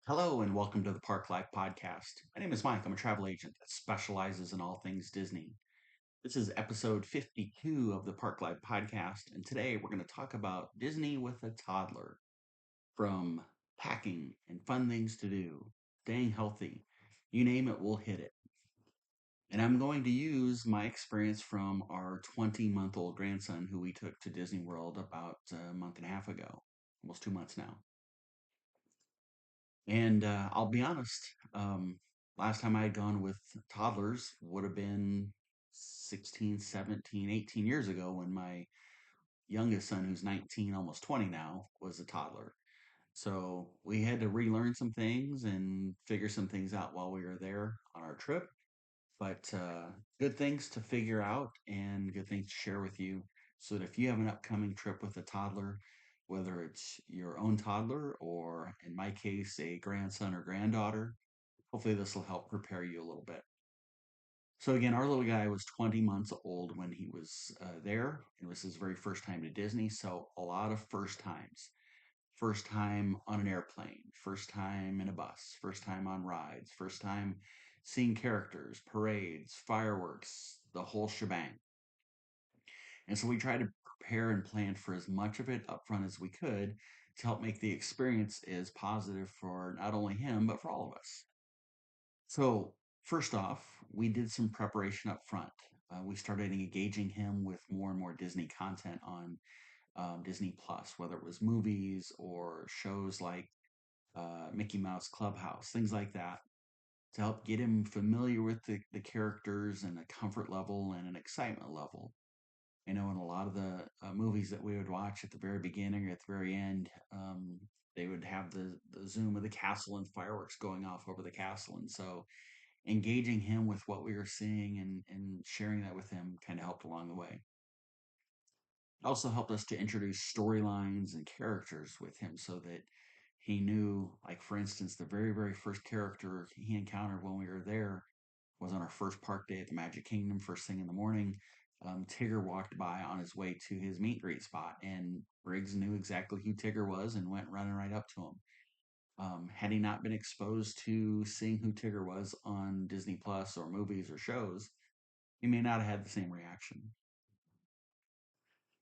Hello and welcome to the Park Life Podcast. My name is Mike. I'm a travel agent that specializes in all things Disney. This is episode 52 of the Park Life Podcast, and today we're going to talk about Disney with a toddler. From packing and fun things to do, staying healthy, you name it, we'll hit it. And I'm going to use my experience from our 20-month-old grandson who we took to Disney World about a month and a half ago, almost 2 months now. And I'll be honest, last time I had gone with toddlers would have been 16, 17, 18 years ago when my youngest son, who's 19, almost 20 now, was a toddler. So we had to relearn some things and figure some things out while we were there on our trip. But good things to figure out and good things to share with you so that if you have an upcoming trip with a toddler, whether it's your own toddler or, in my case, a grandson or granddaughter, hopefully this will help prepare you a little bit. So, again, our little guy was 20 months old when he was there. It was his very first time to Disney. So, a lot of first times. First time on an airplane, first time in a bus, first time on rides, first time seeing characters, parades, fireworks, the whole shebang. And so we tried to prepare and plan for as much of it up front as we could to help make the experience as positive for not only him, but for all of us. So, first off, we did some preparation up front. We started engaging him with more and more Disney content on Disney Plus, whether it was movies or shows like Mickey Mouse Clubhouse, things like that, to help get him familiar with the characters and a comfort level and an excitement level. In a lot of the movies that we would watch at the very beginning or at the very end, they would have the zoom of the castle and fireworks going off over the castle. And so engaging him with what we were seeing and sharing that with him kind of helped along the way. It also helped us to introduce storylines and characters with him so that he knew, like, for instance, the very, very first character he encountered when we were there was on our first park day at the Magic Kingdom, first thing in the morning. Tigger walked by on his way to his meet and greet spot, and Briggs knew exactly who Tigger was and went running right up to him. Had he not been exposed to seeing who Tigger was on Disney Plus or movies or shows, he may not have had the same reaction.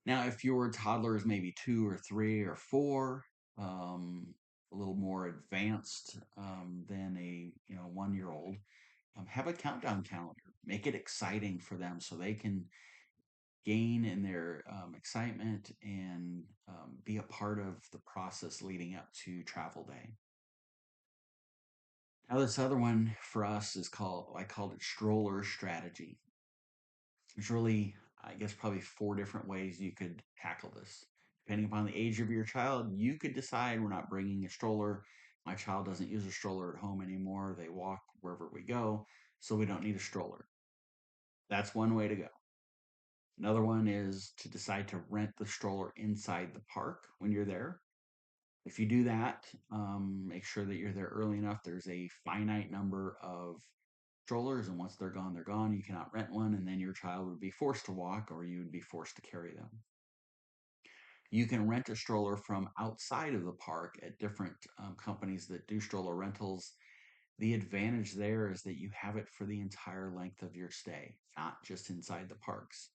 Now, if your toddler is maybe 2 or 3 or 4, a little more advanced than a 1 year old, have a countdown calendar. Make it exciting for them so they can gain in their excitement and be a part of the process leading up to travel day. Now, this other one for us is I called it stroller strategy. There's really, I guess, probably 4 different ways you could tackle this. Depending upon the age of your child, you could decide we're not bringing a stroller. My child doesn't use a stroller at home anymore. They walk wherever we go, so we don't need a stroller. That's one way to go. Another one is to decide to rent the stroller inside the park when you're there. If you do that, make sure that you're there early enough. There's a finite number of strollers, and once they're gone, they're gone. You cannot rent one, and then your child would be forced to walk or you would be forced to carry them. You can rent a stroller from outside of the park at different companies that do stroller rentals. The advantage there is that you have it for the entire length of your stay, not just inside the parks.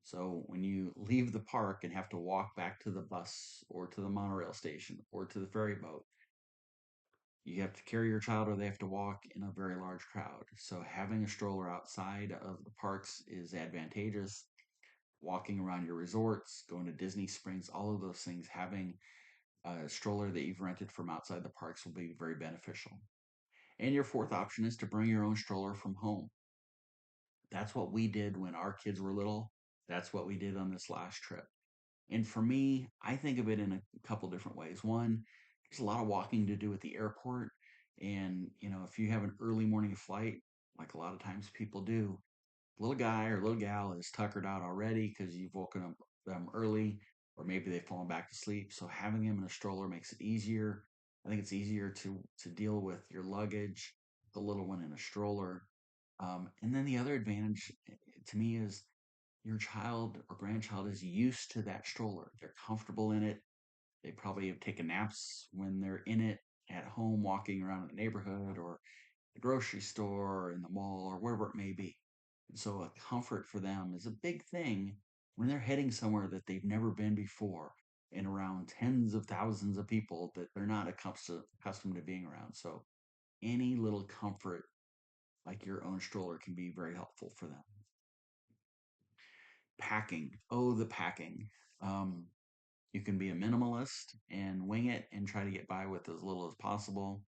So when you leave the park and have to walk back to the bus or to the monorail station or to the ferry boat, you have to carry your child or they have to walk in a very large crowd. So having a stroller outside of the parks is advantageous. Walking around your resorts, going to Disney Springs, all of those things, having a stroller that you've rented from outside the parks will be very beneficial. And your fourth option is to bring your own stroller from home. That's what we did when our kids were little. That's what we did on this last trip. And for me, I think of it in a couple different ways. One, there's a lot of walking to do at the airport. And, if you have an early morning flight, like a lot of times people do, little guy or little gal is tuckered out already because you've woken up them early, or maybe they've fallen back to sleep. So having them in a stroller makes it easier. I think it's easier to deal with your luggage, the little one in a stroller. And then the other advantage to me is your child or grandchild is used to that stroller. They're comfortable in it. They probably have taken naps when they're in it at home walking around the neighborhood or the grocery store or in the mall or wherever it may be. And so a comfort for them is a big thing when they're heading somewhere that they've never been before and around tens of thousands of people that they're not accustomed to being around. So any little comfort like your own stroller can be very helpful for them. Packing. Oh, the packing. Um, you can be a minimalist and wing it and try to get by with as little as possible.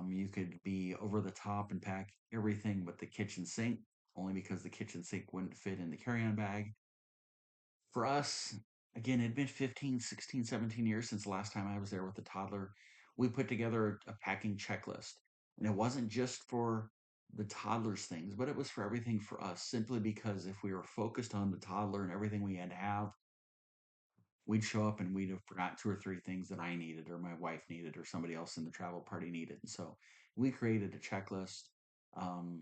You could be over the top and pack everything but the kitchen sink, only because the kitchen sink wouldn't fit in the carry on bag. For us, again, it'd been 15, 16, 17 years since the last time I was there with a toddler. We put together a packing checklist. And it wasn't just for the toddler's things, but it was for everything for us, simply because if we were focused on the toddler and everything we had to have, we'd show up and we'd have forgot two or three things that I needed or my wife needed or somebody else in the travel party needed. And so we created a checklist um,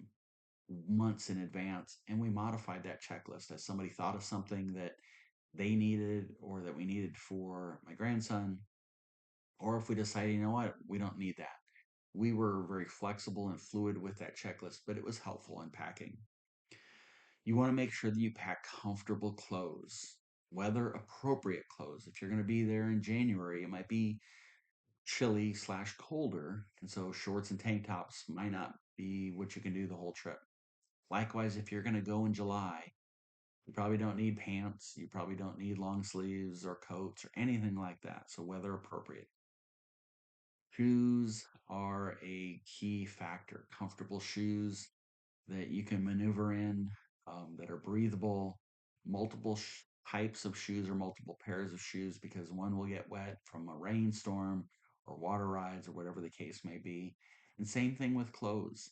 months in advance and we modified that checklist as somebody thought of something that they needed or that we needed for my grandson. Or if we decided, you know what, we don't need that. We were very flexible and fluid with that checklist, but it was helpful in packing. You want to make sure that you pack comfortable clothes, weather appropriate clothes. If you're going to be there in January, it might be chilly slash colder. And so shorts and tank tops might not be what you can do the whole trip. Likewise, if you're going to go in July, you probably don't need pants. You probably don't need long sleeves or coats or anything like that. So weather appropriate. Shoes are a key factor. Comfortable shoes that you can maneuver in, that are breathable, multiple types of shoes or multiple pairs of shoes because one will get wet from a rainstorm or water rides or whatever the case may be. And same thing with clothes.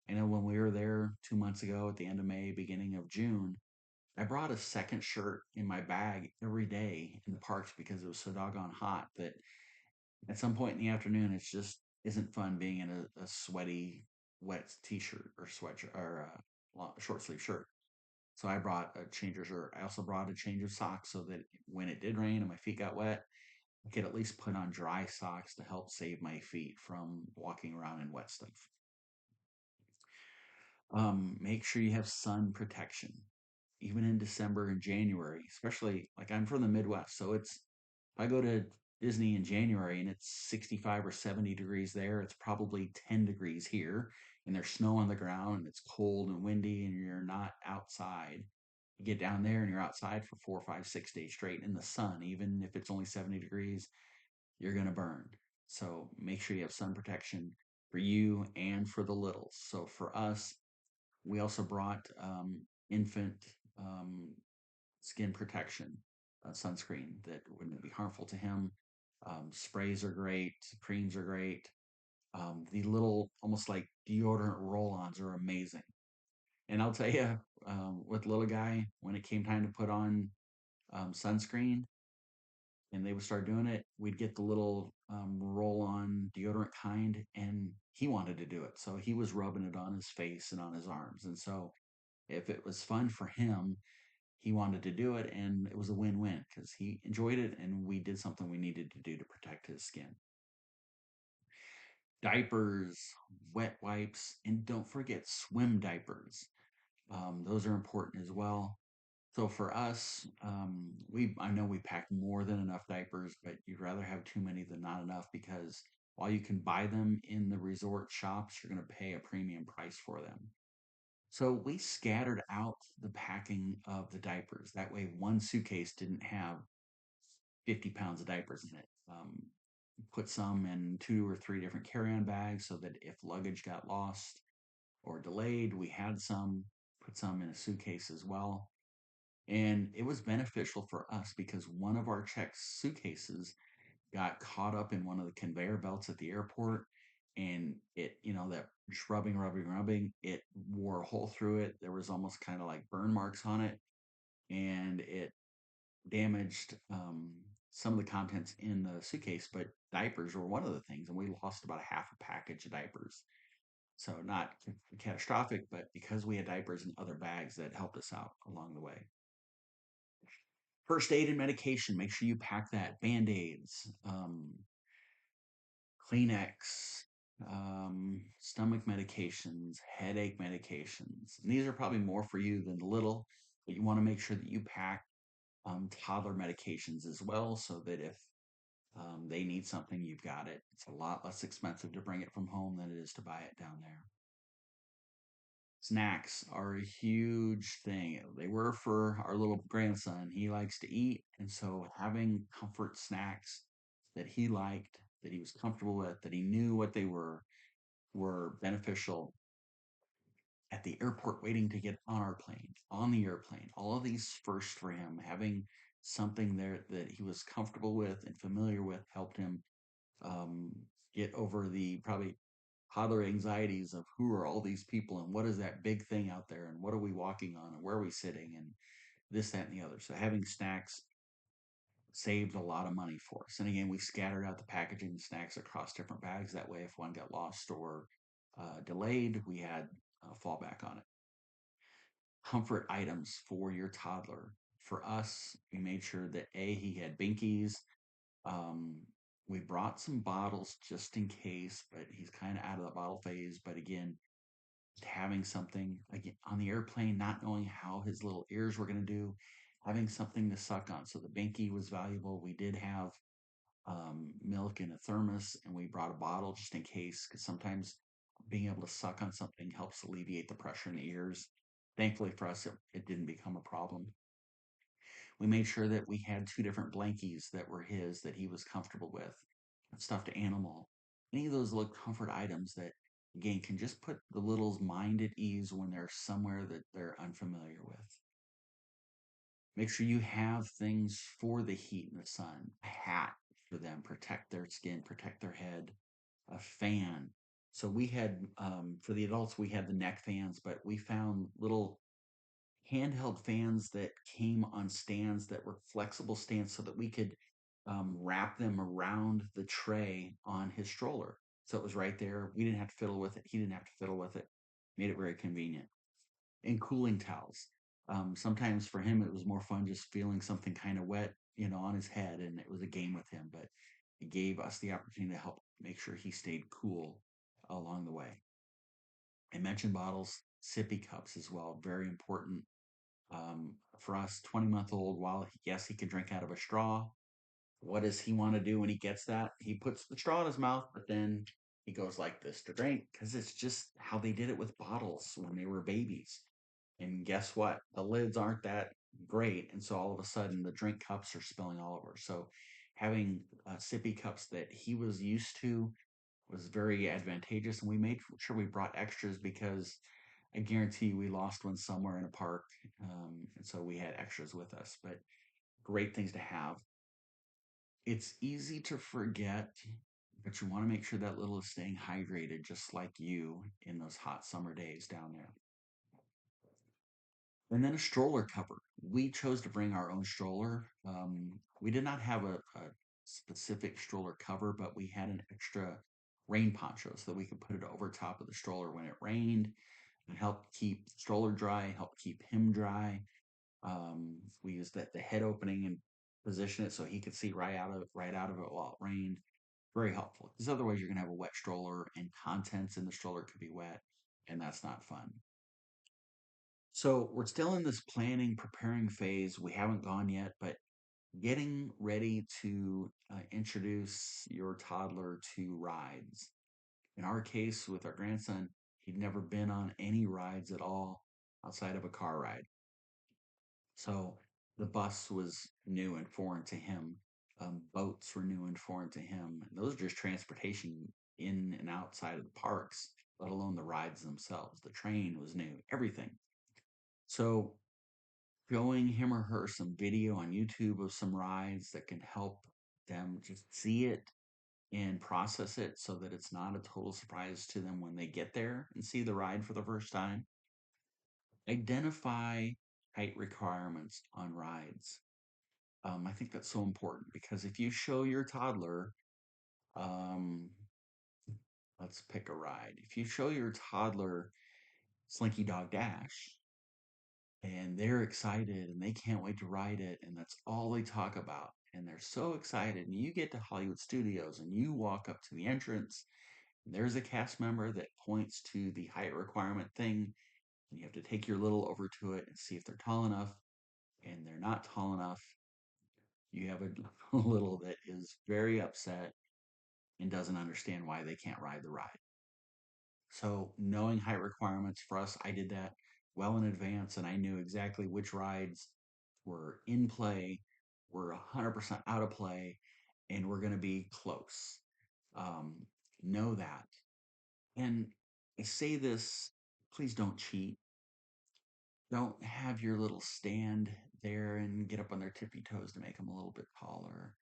I know when we were there 2 months ago at the end of May, beginning of June, I brought a second shirt in my bag every day in the parks because it was so doggone hot that at some point in the afternoon, it's just isn't fun being in a sweaty, wet t-shirt or sweatshirt or a short sleeve shirt. So I brought a change of shirt. I also brought a change of socks so that when it did rain and my feet got wet, I could at least put on dry socks to help save my feet from walking around in wet stuff. Make sure you have sun protection, even in December and January, especially like I'm from the Midwest. So if I go to Disney in January and it's 65 or 70 degrees there, it's probably 10 degrees here and there's snow on the ground and it's cold and windy and you're not outside. You get down there and you're outside for 4, 5, 6 days straight in the sun, even if it's only 70 degrees, you're going to burn. So make sure you have sun protection for you and for the littles. So for us, we also brought infant um, skin protection sunscreen that wouldn't be harmful to him. Sprays are great, creams are great. The little, almost like deodorant roll ons are amazing. And I'll tell you, with little guy, when it came time to put on sunscreen and they would start doing it, we'd get the little roll on deodorant kind, and he wanted to do it. So he was rubbing it on his face and on his arms. And so if it was fun for him, he wanted to do it, and it was a win-win because he enjoyed it, and we did something we needed to do to protect his skin. Diapers, wet wipes, and don't forget swim diapers. Those are important as well. So for us, I know we pack more than enough diapers, but you'd rather have too many than not enough because while you can buy them in the resort shops, you're going to pay a premium price for them. So we scattered out the packing of the diapers. That way, one suitcase didn't have 50 pounds of diapers in it. Put some in 2 or 3 different carry on bags so that if luggage got lost or delayed, we had some, put some in a suitcase as well. And it was beneficial for us because one of our checked suitcases got caught up in one of the conveyor belts at the airport and that rubbing, it wore a hole through it. There was almost kind of like burn marks on it and it damaged some of the contents in the suitcase, but diapers were one of the things. And we lost about a half a package of diapers. So not catastrophic, but because we had diapers in other bags that helped us out along the way. First aid and medication, make sure you pack that. Band-aids, Kleenex, stomach medications, headache medications. And these are probably more for you than the little, but you want to make sure that you pack toddler medications as well so that if they need something, you've got it. It's a lot less expensive to bring it from home than it is to buy it down there. Snacks are a huge thing. They were for our little grandson. He likes to eat, and so having comfort snacks that he liked, that he was comfortable with, that he knew what they were beneficial at the airport waiting to get on our plane, on the airplane. All of these first for him, having something there that he was comfortable with and familiar with helped him um, get over the probably toddler anxieties of who are all these people and what is that big thing out there and what are we walking on and where are we sitting and this, that, and the other. So having snacks saved a lot of money for us. And again, we scattered out the packaging snacks across different bags. That way, if one got lost or delayed, we had a fallback on it. Comfort items for your toddler. For us, we made sure that he had binkies. Um, we brought some bottles just in case, but he's kind of out of the bottle phase. But again, having something again on the airplane, not knowing how his little ears were going to do, having something to suck on. So the binky was valuable. We did have milk in a thermos, and we brought a bottle just in case, because sometimes being able to suck on something helps alleviate the pressure in the ears. Thankfully for us, it didn't become a problem. We made sure that we had two different blankies that were his that he was comfortable with. A stuffed animal. Any of those little comfort items that again can just put the little's mind at ease when they're somewhere that they're unfamiliar with. Make sure you have things for the heat and the sun. A hat for them, protect their skin, protect their head. A fan. So we had for the adults we had the neck fans, but we found little handheld fans that came on stands that were flexible stands so that we could wrap them around the tray on his stroller. So it was right there. We didn't have to fiddle with it. He didn't have to fiddle with it. Made it very convenient. And cooling towels. Sometimes for him, it was more fun just feeling something kind of wet, on his head, and it was a game with him. But it gave us the opportunity to help make sure he stayed cool along the way. I mentioned bottles, sippy cups as well, very important for us, 20-month-old, while yes, he can drink out of a straw, what does he want to do when he gets that? He puts the straw in his mouth, but then he goes like this to drink because it's just how they did it with bottles when they were babies. And guess what? The lids aren't that great. And so all of a sudden the drink cups are spilling all over. So having sippy cups that he was used to was very advantageous. And we made sure we brought extras because I guarantee we lost one somewhere in a park. And so we had extras with us, but great things to have. It's easy to forget, but you want to make sure that little is staying hydrated, just like you in those hot summer days down there. And then a stroller cover. We chose to bring our own stroller. We did not have a specific stroller cover, but we had an extra rain poncho so that we could put it over top of the stroller when it rained and help keep the stroller dry, help keep him dry. We used the head opening and position it so he could see right out of it while it rained. Very helpful because otherwise you're gonna have a wet stroller and contents in the stroller could be wet, and that's not fun. So we're still in this planning, preparing phase. We haven't gone yet, but getting ready to introduce your toddler to rides. In our case, with our grandson, he'd never been on any rides at all outside of a car ride. So the bus was new and foreign to him. Boats were new and foreign to him. And those are just transportation in and outside of the parks, let alone the rides themselves. The train was new, everything. So showing him or her some video on YouTube of some rides that can help them just see it and process it so that it's not a total surprise to them when they get there and see the ride for the first time. Identify height requirements on rides. I think that's so important because if you show your toddler, um, let's pick a ride. If you show your toddler Slinky Dog Dash and they're excited and they can't wait to ride it, and that's all they talk about, and they're so excited. And you get to Hollywood Studios and you walk up to the entrance. And there's a cast member that points to the height requirement thing, and you have to take your little over to it and see if they're tall enough. And they're not tall enough. You have a little that is very upset and doesn't understand why they can't ride the ride. So, knowing height requirements for us, I did that well in advance and I knew exactly which rides were in play, were 100% out of play, and were going to be close. Um, know that. And I say this, please don't cheat. Don't have your little stand there and get up on their tippy toes to make them a little bit taller,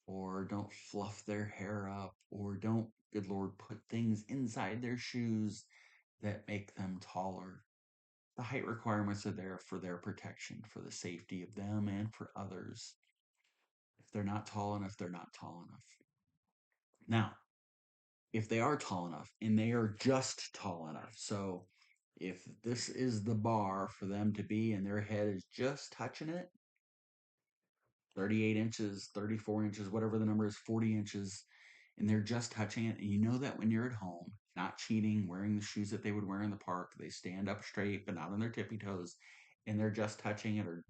or don't fluff their hair up, or don't, good Lord, put things inside their shoes that make them taller. The height requirements are there for their protection, for the safety of them and for others. If they're not tall enough, they're not tall enough. Now, if they are tall enough and they are just tall enough, so if this is the bar for them to be and their head is just touching it, 38 inches, 34 inches, whatever the number is, 40 inches, and they're just touching it. And you know that when you're at home, not cheating, wearing the shoes that they would wear in the park, they stand up straight, but not on their tippy toes, and they're just touching it or,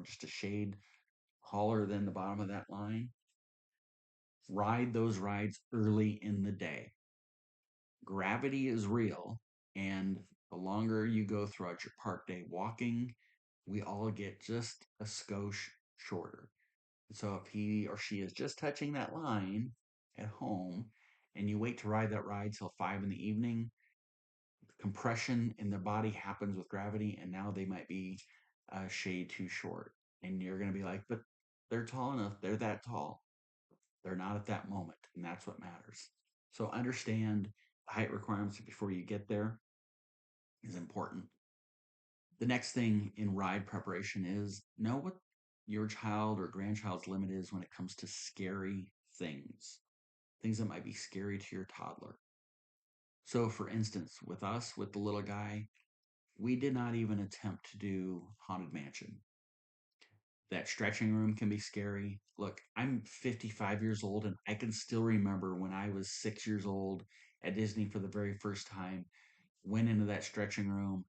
just a shade taller than the bottom of that line. Ride those rides early in the day. Gravity is real, and the longer you go throughout your park day walking, we all get just a skosh shorter. So if he or she is just touching that line at home and you wait to ride that ride till 5 in the evening, compression in their body happens with gravity, and now they might be a shade too short. And you're going to be like, but they're tall enough. They're that tall. They're not at that moment. And that's what matters. So understand the height requirements before you get there is important. The next thing in ride preparation is know what your child or grandchild's limit is when it comes to scary things that might be scary to your toddler. So, for instance, with us, with the little guy, we did not even attempt to do Haunted Mansion. That stretching room can be scary. Look, I'm 55 years old and I can still remember when I was 6 years old at Disney for the very first time, went into that stretching room.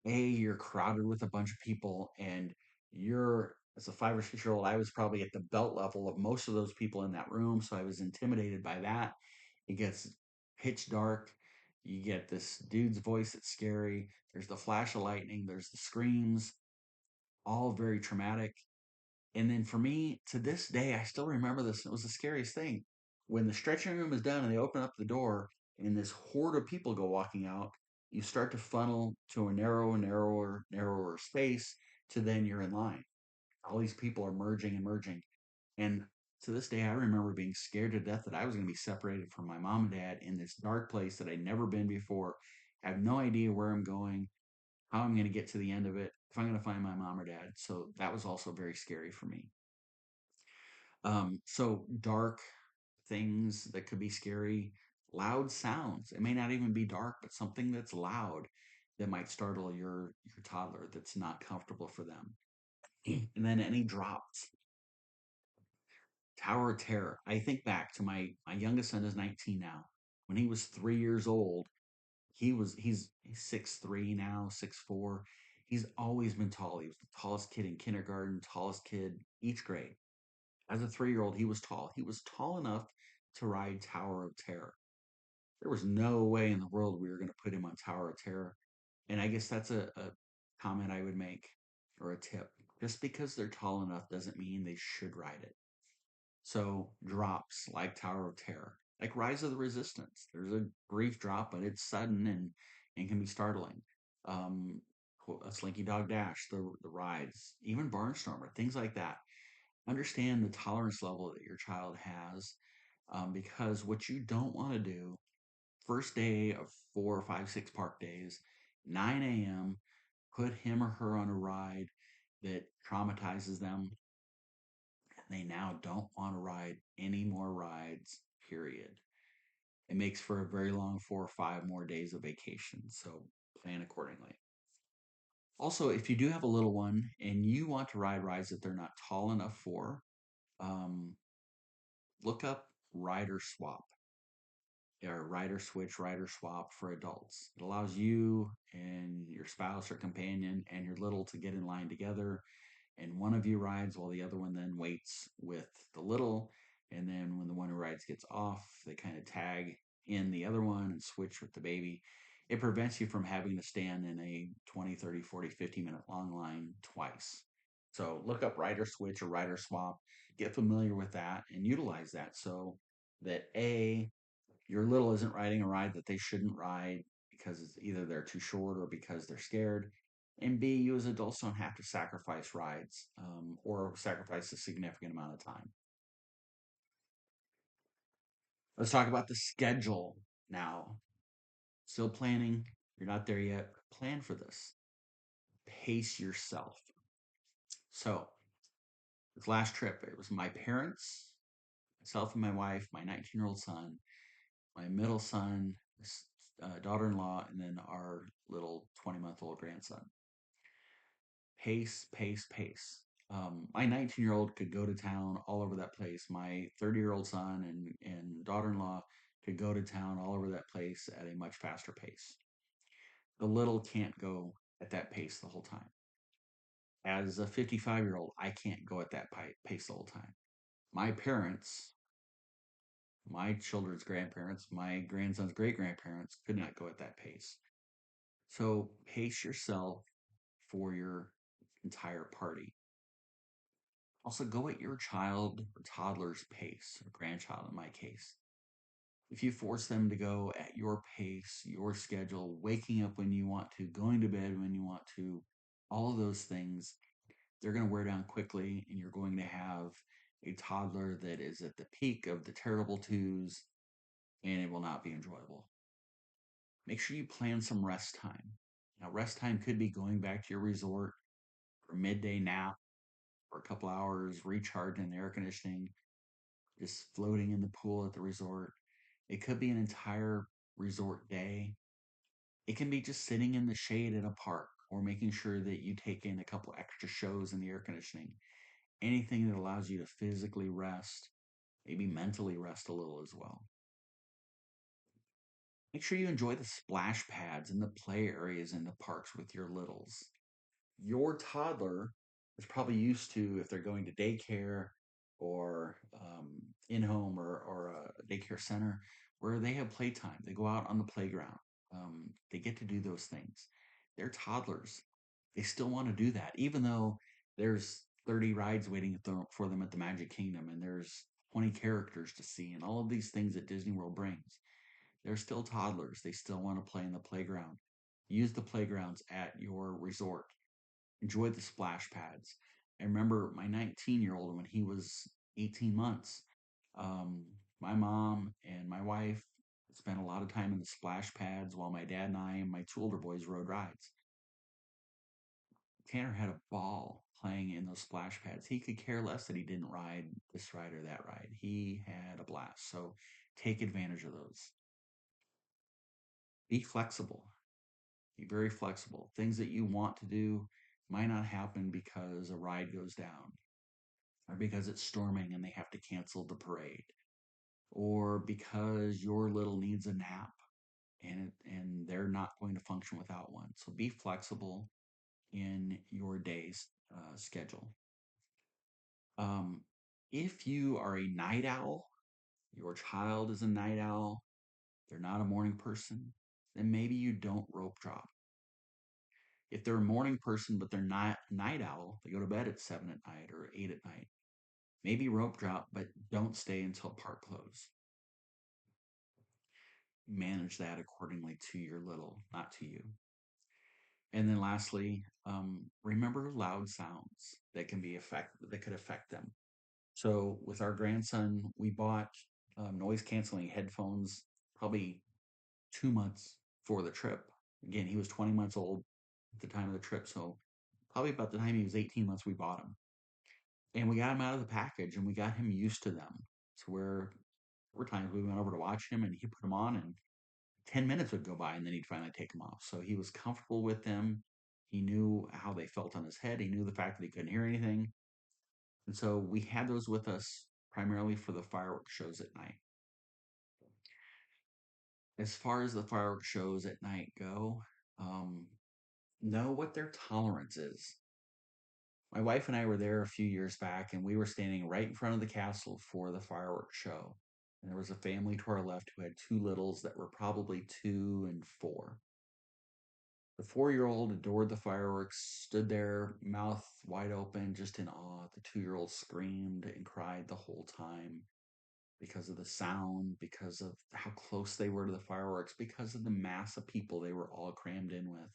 You're crowded with a bunch of people, and as a 5 or 6 year old, I was probably at the belt level of most of those people in that room. So I was intimidated by that. It gets pitch dark. You get this dude's voice that's scary. There's the flash of lightning. There's the screams, all very traumatic. And then for me, to this day, I still remember this. It was the scariest thing. When the stretching room is done and they open up the door and this horde of people go walking out, you start to funnel to a narrower space to then you're in line. All these people are merging and merging. And to this day, I remember being scared to death that I was going to be separated from my mom and dad in this dark place that I'd never been before. I have no idea where I'm going, how I'm going to get to the end of it, if I'm going to find my mom or dad. So that was also very scary for me. So dark things that could be scary, loud sounds. It may not even be dark, but something that's loud that might startle your toddler that's not comfortable for them. And then any drops. Tower of Terror. I think back to my youngest son is 19 now. When he was 3 years old, he's 6'3" now, 6'4". He's always been tall. He was the tallest kid in kindergarten, tallest kid each grade. As a 3-year old, he was tall. He was tall enough to ride Tower of Terror. There was no way in the world we were going to put him on Tower of Terror. And I guess that's a comment I would make or a tip. Just because they're tall enough doesn't mean they should ride it. So drops like Tower of Terror, like Rise of the Resistance. There's a brief drop, but it's sudden and can be startling. Um, a Slinky Dog Dash, the rides, even Barnstormer, things like that. Understand the tolerance level that your child has, because what you don't want to do, first day of 4 or 5, 6 park days, 9 a.m., put him or her on a ride that traumatizes them. They now don't want to ride any more rides, period. It makes for a very long 4 or 5 more days of vacation. So plan accordingly. Also, if you do have a little one and you want to ride rides that they're not tall enough for, Um, Look up rider swap or rider switch, rider swap for adults. It allows you and your spouse or companion and your little to get in line together, and one of you rides while the other one then waits with the little. And then when the one who rides gets off, they kind of tag in the other one and switch with the baby. It prevents you from having to stand in a 20, 30, 40, 50-minute long line twice. So look up rider switch or rider swap, get familiar with that, and utilize that so that A, your little isn't riding a ride that they shouldn't ride because it's either they're too short or because they're scared. And B, you as adults don't have to sacrifice rides or sacrifice a significant amount of time. Let's talk about the schedule now. Still planning. You're not there yet. Plan for this. Pace yourself. So, this last trip, it was my parents, myself and my wife, my 19-year-old son, my middle son, daughter-in-law, and then our little 20-month-old grandson. Pace, pace, pace. My 19-year-old could go to town all over that place. My 30-year-old son and daughter-in-law could go to town all over that place at a much faster pace. The little can't go at that pace the whole time. As a 55-year-old, I can't go at that pace the whole time. My parents, my children's grandparents, my grandson's great grandparents could not go at that pace. So pace yourself for your entire party. Also, go at your child or toddler's pace, or grandchild in my case. If you force them to go at your pace, your schedule, waking up when you want to, going to bed when you want to, all of those things, they're going to wear down quickly, and you're going to have a toddler that is at the peak of the terrible twos, and it will not be enjoyable. Make sure you plan some rest time. Now, rest time could be going back to your resort for a midday nap for a couple hours, recharging the air conditioning, just floating in the pool at the resort. It could be an entire resort day. It can be just sitting in the shade in a park or making sure that you take in a couple extra shows in the air conditioning. Anything that allows you to physically rest, maybe mentally rest a little as well. Make sure you enjoy the splash pads and the play areas in the parks with your littles. Your toddler is probably used to, if they're going to daycare or in home or a daycare center, where they have playtime. They go out on the playground. They get to do those things. They're toddlers. They still want to do that, even though there's 30 rides waiting for them at the Magic Kingdom and there's 20 characters to see and all of these things that Disney World brings. They're still toddlers. They still want to play in the playground. Use the playgrounds at your resort. Enjoy the splash pads. I remember my 19-year-old when he was 18 months. Um, my mom and my wife spent a lot of time in the splash pads while my dad and I and my two older boys rode rides. Tanner had a ball playing in those splash pads. He could care less that he didn't ride this ride or that ride. He had a blast. So take advantage of those. Be flexible. Be very flexible. Things that you want to do might not happen because a ride goes down, or because it's storming and they have to cancel the parade, or because your little needs a nap and they're not going to function without one. So be flexible in your day's schedule. Um, if you are a night owl, your child is a night owl, they're not a morning person, then maybe you don't rope drop. If they're a morning person but they're not a night owl, they go to bed at 7 at night or 8 at night, maybe rope drop, but don't stay until park close. Manage that accordingly to your little, not to you. And then lastly, remember loud sounds that could affect them. So with our grandson, we bought noise canceling headphones probably 2 months for the trip. Again, he was 20 months old at the time of the trip, so probably about the time he was 18 months, we bought him, and we got him out of the package, and we got him used to them. To where there were times we went over to watch him, and he put them on, and 10 minutes would go by and then he'd finally take them off. So he was comfortable with them. He knew how they felt on his head. He knew the fact that he couldn't hear anything. And so we had those with us primarily for the fireworks shows at night. As far as the fireworks shows at night go, um, know what their tolerance is. My wife and I were there a few years back, and we were standing right in front of the castle for the fireworks show. And there was a family to our left who had two littles that were probably 2 and 4. The 4-year-old adored the fireworks, stood there, mouth wide open, just in awe. The 2-year-old screamed and cried the whole time because of the sound, because of how close they were to the fireworks, because of the mass of people they were all crammed in with.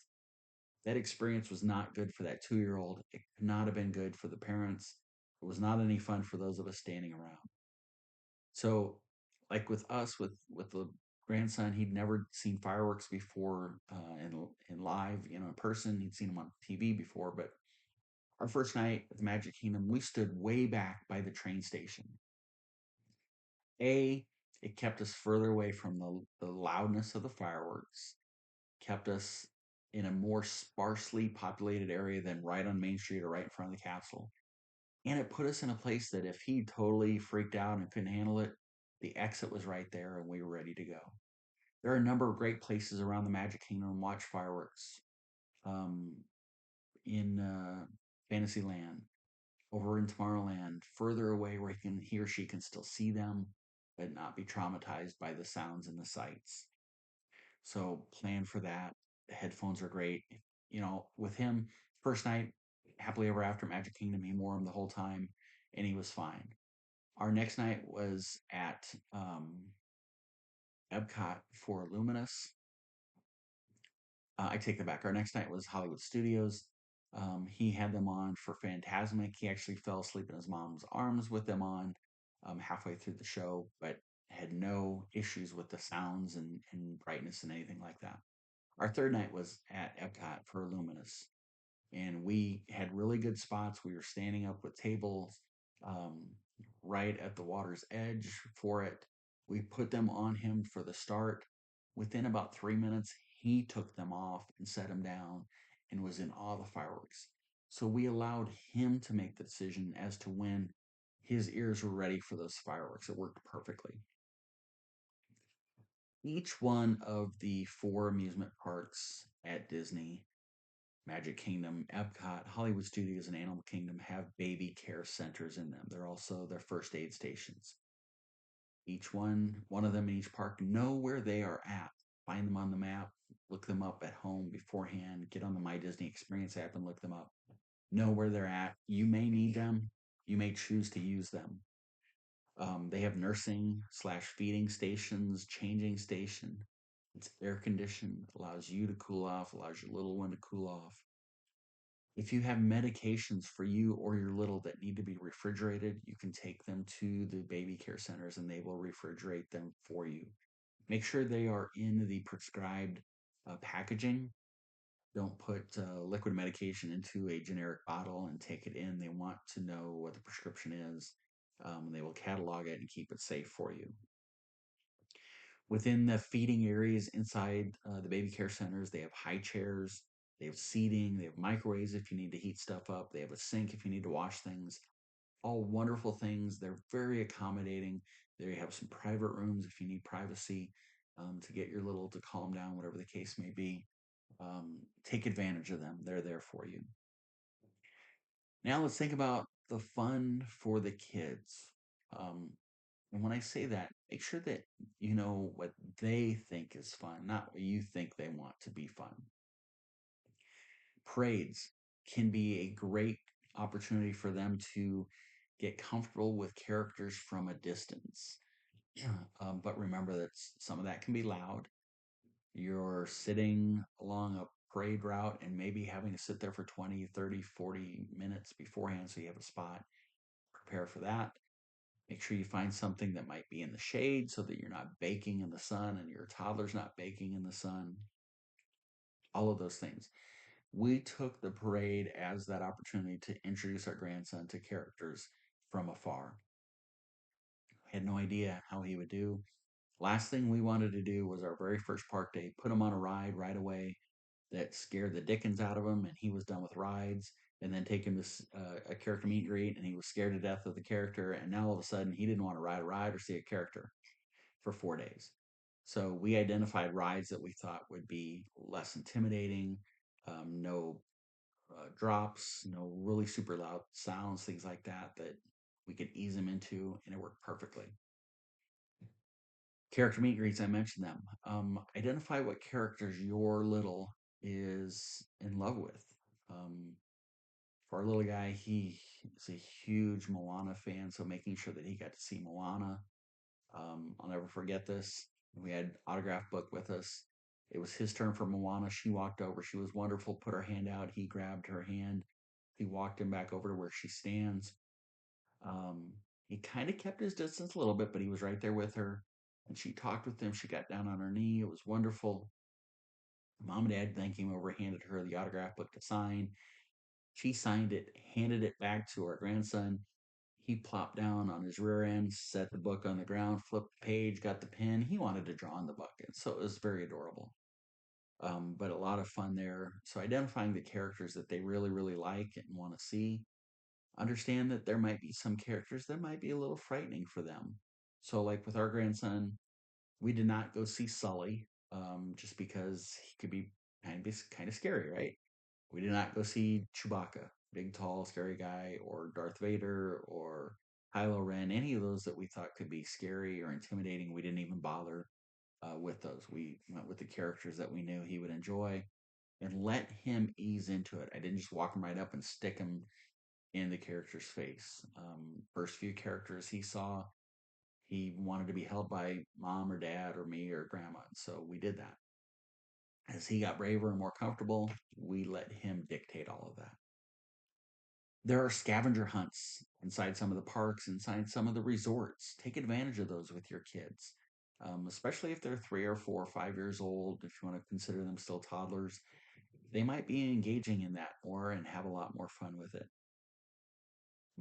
That experience was not good for that 2-year-old. It could not have been good for the parents. It was not any fun for those of us standing around. So, like with us, with the grandson, he'd never seen fireworks before in live, in person. He'd seen them on TV before, but our first night at the Magic Kingdom, we stood way back by the train station. A, it kept us further away from the loudness of the fireworks, kept us in a more sparsely populated area than right on Main Street or right in front of the castle. And it put us in a place that if he totally freaked out and couldn't handle it, the exit was right there and we were ready to go. There are a number of great places around the Magic Kingdom to watch fireworks. Um, in Fantasyland, over in Tomorrowland, further away where he or she can still see them, but not be traumatized by the sounds and the sights. So plan for that. The headphones are great. With him, first night, happily ever after Magic Kingdom, he wore them the whole time, and he was fine. Our next night was at Epcot for Luminous. I take that back. Our next night was Hollywood Studios. He had them on for Phantasmic. He actually fell asleep in his mom's arms with them on halfway through the show, but had no issues with the sounds and brightness and anything like that. Our third night was at Epcot for Luminous, and we had really good spots. We were standing up with tables um, right at the water's edge for it. We put them on him for the start. Within about 3 minutes, he took them off and set them down and was in awe of the fireworks. So we allowed him to make the decision as to when his ears were ready for those fireworks. It worked perfectly. Each one of the 4 amusement parks at Disney, Magic Kingdom, Epcot, Hollywood Studios, and Animal Kingdom have baby care centers in them. They're also their first aid stations. One of them in each park, know where they are at. Find them on the map, look them up at home beforehand, get on the My Disney Experience app and look them up. Know where they're at. You may need them, you may choose to use them. They have nursing/feeding stations, changing station. It's air conditioned, allows you to cool off, allows your little one to cool off. If you have medications for you or your little that need to be refrigerated, you can take them to the baby care centers and they will refrigerate them for you. Make sure they are in the prescribed packaging. Don't put liquid medication into a generic bottle and take it in. They want to know what the prescription is. They will catalog it and keep it safe for you. Within the feeding areas inside the baby care centers, they have high chairs, they have seating, they have microwaves if you need to heat stuff up, they have a sink if you need to wash things. All wonderful things. They're very accommodating. They have some private rooms if you need privacy to get your little to calm down, whatever the case may be. Take advantage of them. They're there for you. Now let's think about the fun for the kids. Um, and when I say that, make sure that you know what they think is fun, not what you think they want to be fun. Parades can be a great opportunity for them to get comfortable with characters from a distance. But remember that some of that can be loud. You're sitting along a parade route and maybe having to sit there for 20, 30, 40 minutes beforehand so you have a spot. Prepare for that. Make sure you find something that might be in the shade so that you're not baking in the sun and your toddler's not baking in the sun. All of those things. We took the parade as that opportunity to introduce our grandson to characters from afar. Had no idea how he would do. Last thing we wanted to do was our very first park day, put him on a ride right away that scared the dickens out of him, and he was done with rides. and then take him to a character meet and greet, and he was scared to death of the character, and now all of a sudden he didn't want to ride a ride or see a character for 4 days. So we identified rides that we thought would be less intimidating, no drops, no really super loud sounds, things like that, that we could ease him into, and it worked perfectly. Character meet and greets, I mentioned them. Identify what characters your little is in love with. Um, for our little guy, he is a huge Moana fan, so making sure that he got to see Moana. I'll never forget this. We had autograph book with us. It was his turn for Moana. She walked over. She was wonderful. Put her hand out. He grabbed her hand. He walked him back over to where she stands. Um, he kind of kept his distance a little bit, but he was right there with her. And she talked with him. She got down on her knee. It was wonderful. Mom and Dad then came over, handed her the autograph book to sign. She signed it, handed it back to our grandson. He plopped down on his rear end, set the book on the ground, flipped the page, got the pen. He wanted to draw in the book, and so it was very adorable. But a lot of fun there. So identifying the characters that they really, really like and want to see. Understand that there might be some characters that might be a little frightening for them. So, like with our grandson, we did not go see Sully, just because he could be kind of scary, right? We did not go see Chewbacca, big, tall, scary guy, or Darth Vader, or Kylo Ren, any of those that we thought could be scary or intimidating. We didn't even bother with those. We went with the characters that we knew he would enjoy and let him ease into it. I didn't just walk him right up and stick him in the character's face. First few characters he saw, he wanted to be held by mom or dad or me or grandma. So we did that. As he got braver and more comfortable, we let him dictate all of that. There are scavenger hunts inside some of the parks, inside some of the resorts. Take advantage of those with your kids, especially if they're 3 or 4 or 5 years old. If you want to consider them still toddlers, they might be engaging in that more and have a lot more fun with it.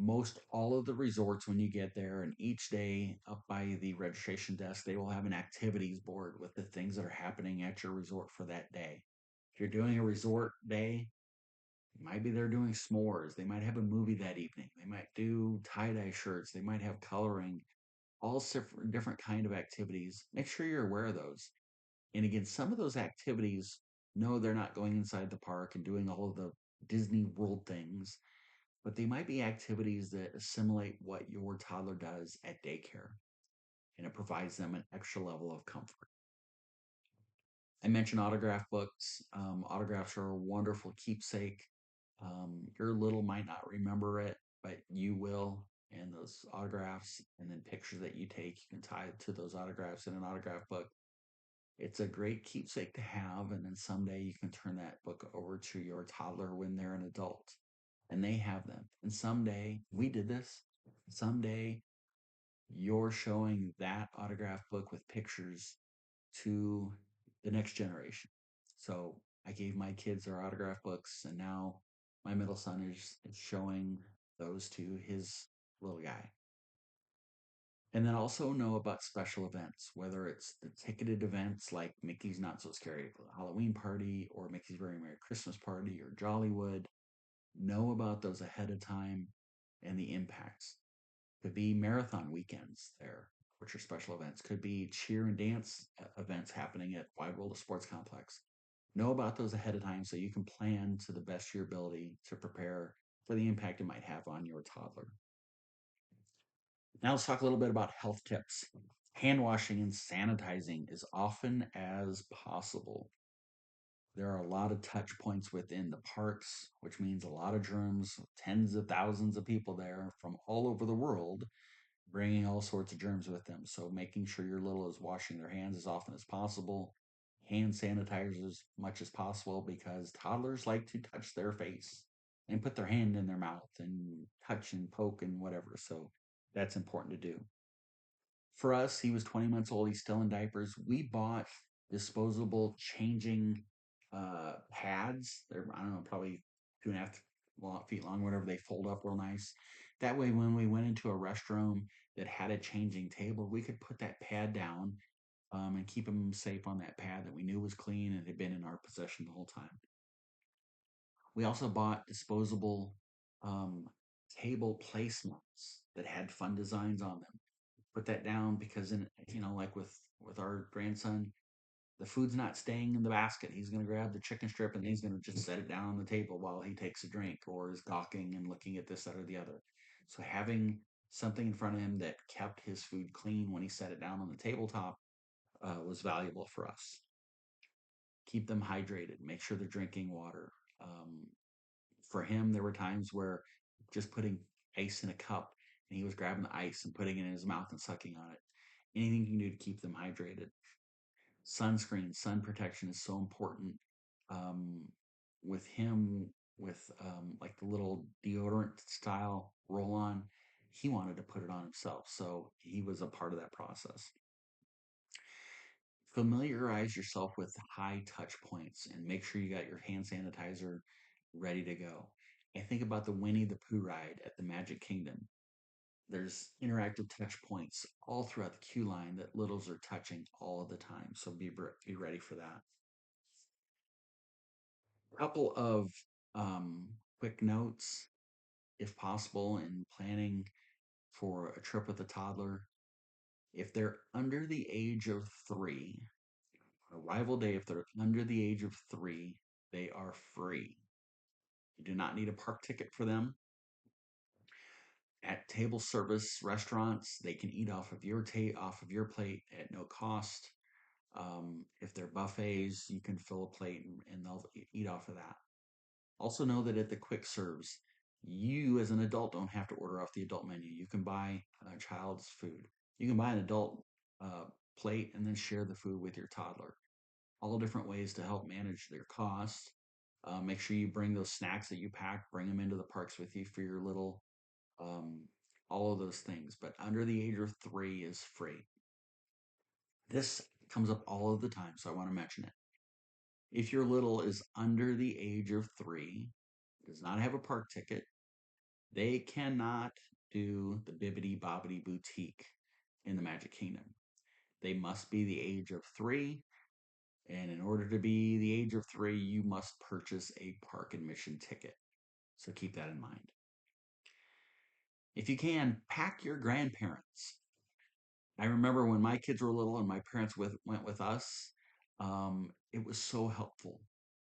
Most all of the resorts, when you get there, and each day up by the registration desk, they will have an activities board with the things that are happening at your resort for that day. If you're doing a resort day, maybe they're doing s'mores. They might have a movie that evening. They might do tie-dye shirts. They might have coloring, all different kind of activities. Make sure you're aware of those. And again, some of those activities, no, they're not going inside the park and doing all of the Disney World things, but they might be activities that assimilate what your toddler does at daycare, and it provides them an extra level of comfort. I mentioned autograph books. Autographs are a wonderful keepsake. Your little might not remember it, but you will. And those autographs and then pictures that you take, you can tie to those autographs in an autograph book. It's a great keepsake to have. And then someday you can turn that book over to your toddler when they're an adult and they have them. And someday, we did this, someday you're showing that autograph book with pictures to the next generation. So I gave my kids their autograph books, and now my middle son is showing those to his little guy. And then also know about special events, whether it's the ticketed events like Mickey's Not So Scary Halloween Party or Mickey's Very Merry Christmas Party or Jollywood. Know about those ahead of time and the impacts. Could be marathon weekends there, which are special events. Could be cheer and dance events happening at Wide World of Sports Complex. Know about those ahead of time so you can plan to the best of your ability to prepare for the impact it might have on your toddler. Now let's talk a little bit about health tips. Hand washing and sanitizing as often as possible. There are a lot of touch points within the parks, which means a lot of germs, tens of thousands of people there from all over the world, bringing all sorts of germs with them. So making sure your little is washing their hands as often as possible, hand sanitizers as much as possible, because toddlers like to touch their face and put their hand in their mouth and touch and poke and whatever. So that's important to do. For us, he was 20 months old. He's still in diapers. We bought disposable changing pads. They're, I don't know, probably 2.5 feet long, whatever. They fold up real nice. That way, when we went into a restroom that had a changing table, we could put that pad down, and keep him safe on that pad that we knew was clean and had been in our possession the whole time. We also bought disposable um, table placemats that had fun designs on them. Put that down because like with our grandson, the food's not staying in the basket. He's going to grab the chicken strip and he's going to just set it down on the table while he takes a drink or is gawking and looking at this, that, or the other. So having something in front of him that kept his food clean when he set it down on the tabletop was valuable for us. Keep them hydrated. Make sure they're drinking water. Um, for him, there were times where just putting ice in a cup and he was grabbing the ice and putting it in his mouth and sucking on it. Anything you can do to keep them hydrated. Sunscreen, sun protection is so important. Um, with him, with like the little deodorant style roll on, he wanted to put it on himself. So he was a part of that process. Familiarize yourself with high touch points and make sure you got your hand sanitizer ready to go. And think about the Winnie the Pooh ride at the Magic Kingdom. There's interactive touch points all throughout the queue line that littles are touching all of the time. So be ready for that. A couple of quick notes, if possible, in planning for a trip with a toddler. If they're under the age of 3, arrival day, if they're under the age of 3, they are free. You do not need a park ticket for them. At table service restaurants, they can eat off of your plate at no cost. If they're buffets, you can fill a plate and they'll eat off of that. Also know that at the quick serves, you as an adult don't have to order off the adult menu. You can buy a child's food. You can buy an adult uh, plate and then share the food with your toddler. All different ways to help manage their costs. Make sure you bring those snacks that you pack, bring them into the parks with you for your little, um, all of those things. But under the age of 3 is free. This comes up all of the time, so I want to mention it. If your little is under the age of 3, does not have a park ticket, they cannot do the Bibbidi Bobbidi Boutique in the Magic Kingdom. They must be the age of 3, and in order to be the age of 3, you must purchase a park admission ticket. So keep that in mind. If you can, pack your grandparents. I remember when my kids were little and my parents went with us, it was so helpful.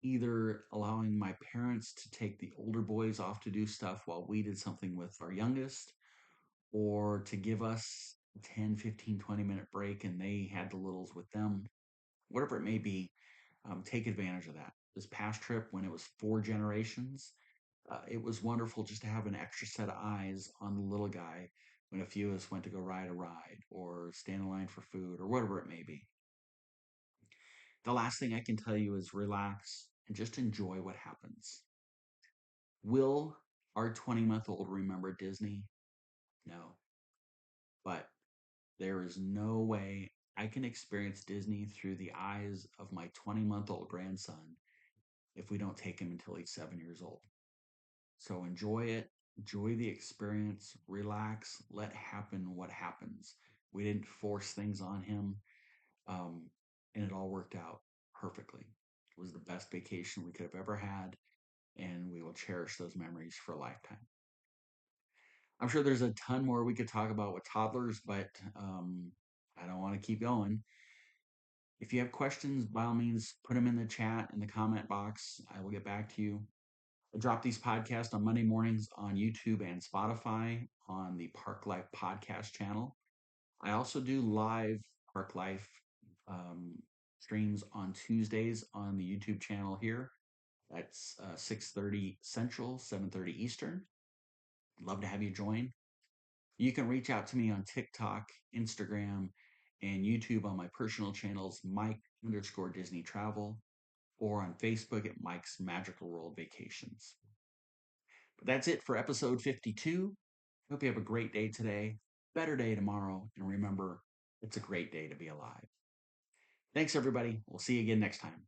Either allowing my parents to take the older boys off to do stuff while we did something with our youngest, or to give us a 10, 15, 20-minute break and they had the littles with them, whatever it may be, take advantage of that. This past trip, when it was 4 generations, it was wonderful just to have an extra set of eyes on the little guy when a few of us went to go ride a ride or stand in line for food or whatever it may be. The last thing I can tell you is relax and just enjoy what happens. Will our 20-month-old remember Disney? No. But there is no way I can experience Disney through the eyes of my 20-month-old grandson if we don't take him until he's 7 years old. So enjoy it, enjoy the experience, relax, let happen what happens. We didn't force things on him, um, and it all worked out perfectly. It was the best vacation we could have ever had, and we will cherish those memories for a lifetime. I'm sure there's a ton more we could talk about with toddlers, but I don't want to keep going. If you have questions, by all means, put them in the chat in the comment box. I will get back to you. I drop these podcasts on Monday mornings on YouTube and Spotify on the Park Life podcast channel. I also do live Park Life um, streams on Tuesdays on the YouTube channel here. That's 6:30 Central, 7:30 Eastern. Love to have you join. You can reach out to me on TikTok, Instagram, and YouTube on my personal channels, Mike_Disney Travel, or on Facebook at Mike's Magical World Vacations. But that's it for episode 52. Hope you have a great day today, better day tomorrow, and remember, it's a great day to be alive. Thanks, everybody. We'll see you again next time.